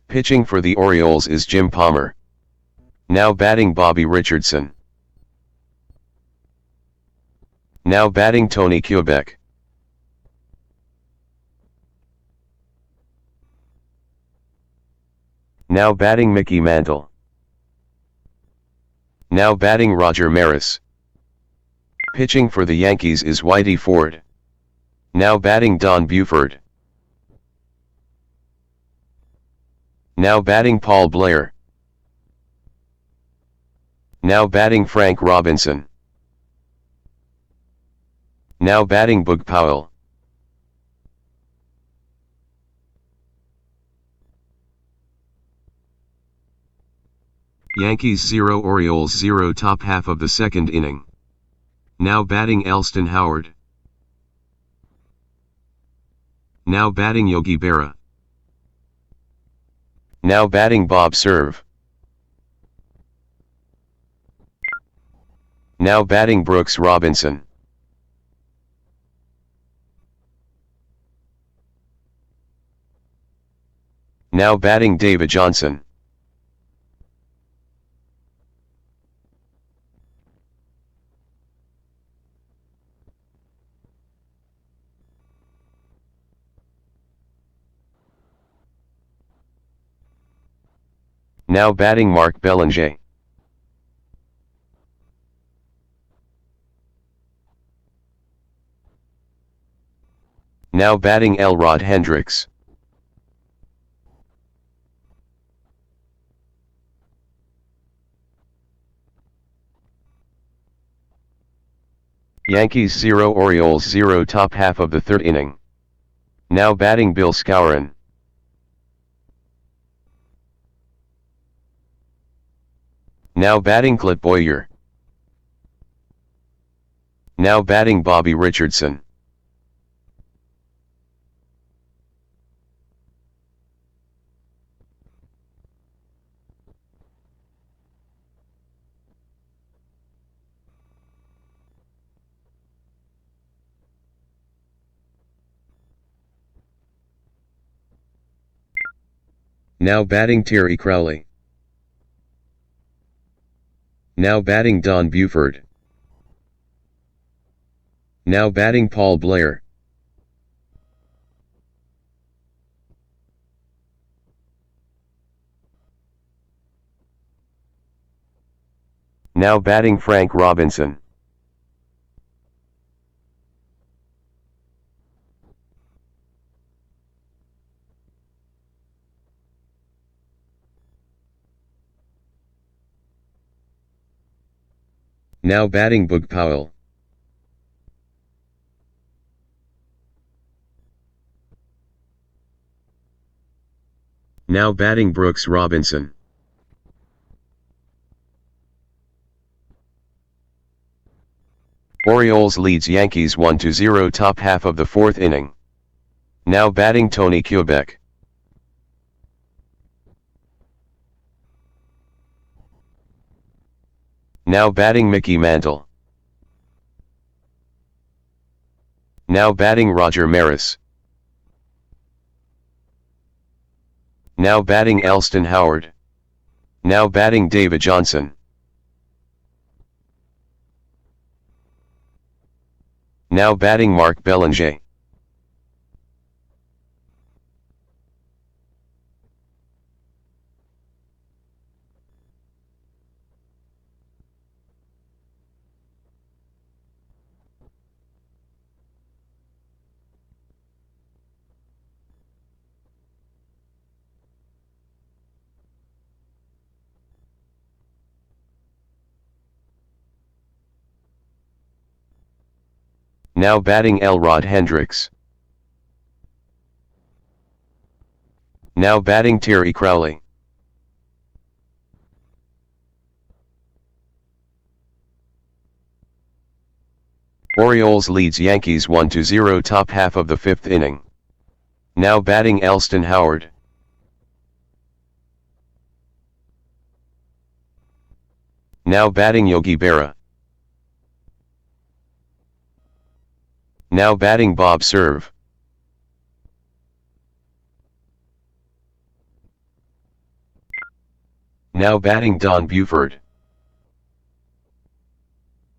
Pitching for the Orioles is Jim Palmer. Now batting Bobby Richardson. Now batting Tony Quebec. Now batting Mickey Mantle. Now batting Roger Maris. Pitching for the Yankees is Whitey Ford. Now batting Don Buford. Now batting Paul Blair. Now batting Frank Robinson. Now batting Boog Powell. Yankees 0 Orioles 0 top half of the second inning. Now batting Elston Howard. Now batting Yogi Berra. Now batting Bob Serve. Now batting Brooks Robinson. Now batting David Johnson. Now batting Mark Bellinger. Now batting Elrod Hendricks. Yankees 0 Orioles 0 top half of the third inning. Now batting Bill Skowron. Now batting Clint Boyer. Now batting Bobby Richardson. Now batting Terry Crowley. Now batting Don Buford. Now batting Paul Blair. Now batting Frank Robinson. Now batting Boog Powell. Now batting Brooks Robinson. Orioles leads Yankees 1-0 top half of the fourth inning. Now batting Tony Quebec. Now batting Mickey Mantle. Now batting Roger Maris. Now batting Elston Howard. Now batting David Johnson. Now batting Mark Bellinger. Now batting Elrod Hendricks. Now batting Terry Crowley. Orioles leads Yankees 1-0 top half of the fifth inning. Now batting Elston Howard. Now batting Yogi Berra. Now batting Bob Serve. Now batting Don Buford.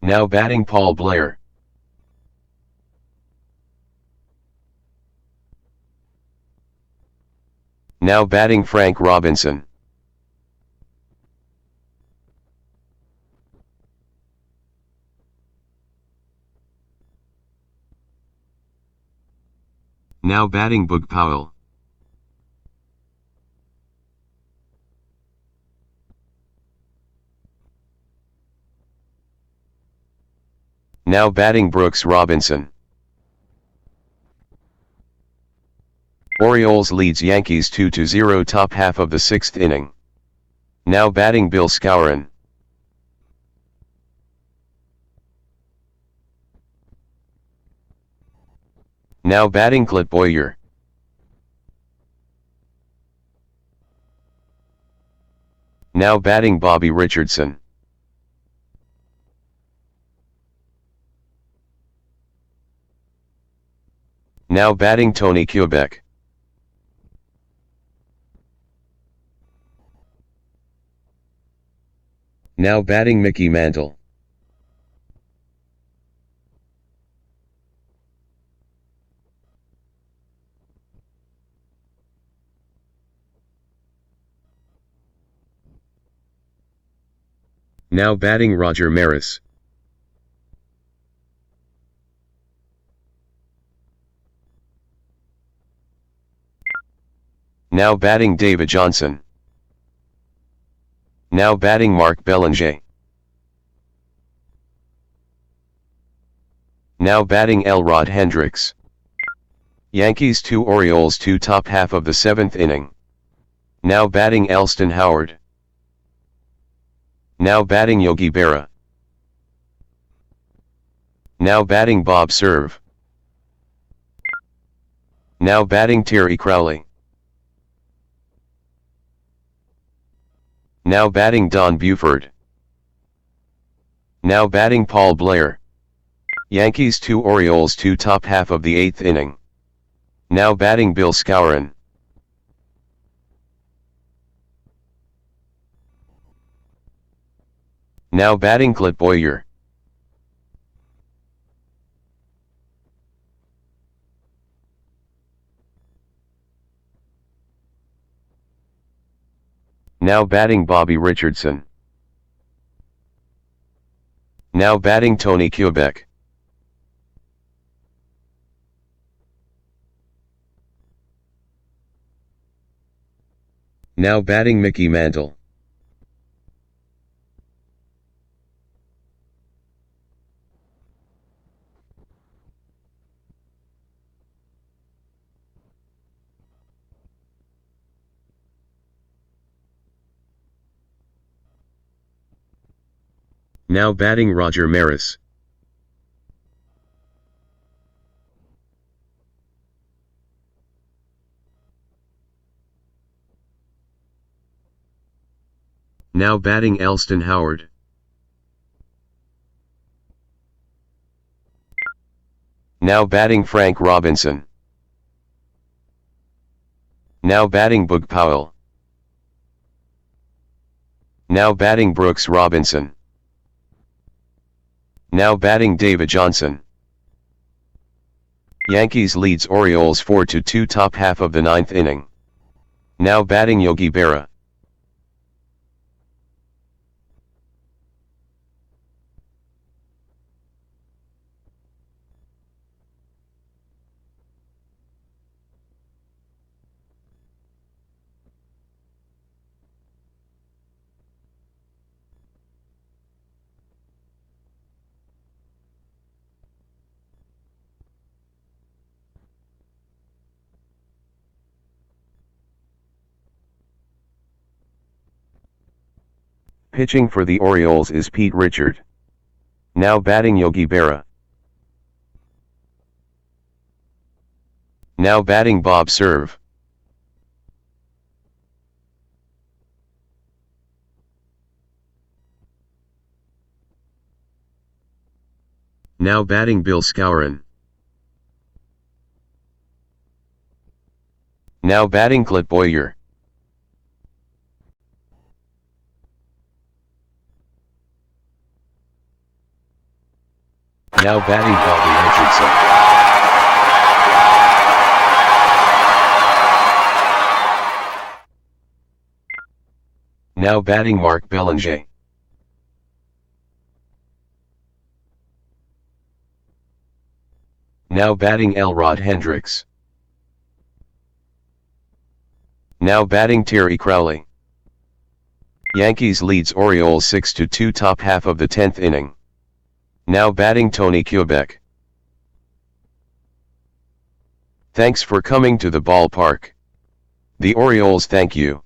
Now batting Paul Blair. Now batting Frank Robinson. Now batting Boog Powell. Now batting Brooks Robinson. Orioles leads Yankees 2-0 top half of the 6th inning. Now batting Bill Skowron. Now batting Clint Boyer. Now batting Bobby Richardson. Now batting Tony Kubek. Now batting Mickey Mantle. Now batting Roger Maris. Now batting David Johnson. Now batting Mark Belanger. Now batting Elrod Hendricks. Yankees 2 Orioles 2 top half of the 7th inning. Now batting Elston Howard. Now batting Yogi Berra. Now batting Bob Serve. Now batting Terry Crowley. Now batting Don Buford. Now batting Paul Blair. Yankees 2 Orioles 2 top half of the 8th inning. Now batting Bill Skowron. Now batting Clint Boyer. Now batting Bobby Richardson. Now batting Tony Kubek. Now batting Mickey Mantle. Now batting Roger Maris. Now batting Elston Howard. Now batting Frank Robinson. Now batting Boog Powell. Now batting Brooks Robinson. Now batting David Johnson. Yankees leads Orioles 4-2 top half of the 9th inning. Now batting Yogi Berra. Pitching for the Orioles is Pete Richard. Now batting Yogi Berra. Now batting Bob Serve. Now batting Bill Skowron. Now batting Clint Boyer. Now batting Bobby Richardson. Now batting Mark Bellinger. Now batting Elrod Hendricks. Now batting Terry Crowley. Yankees leads Orioles 6-2 top half of the 10th inning. Now batting Tony Quebec. Thanks for coming to the ballpark. The Orioles thank you.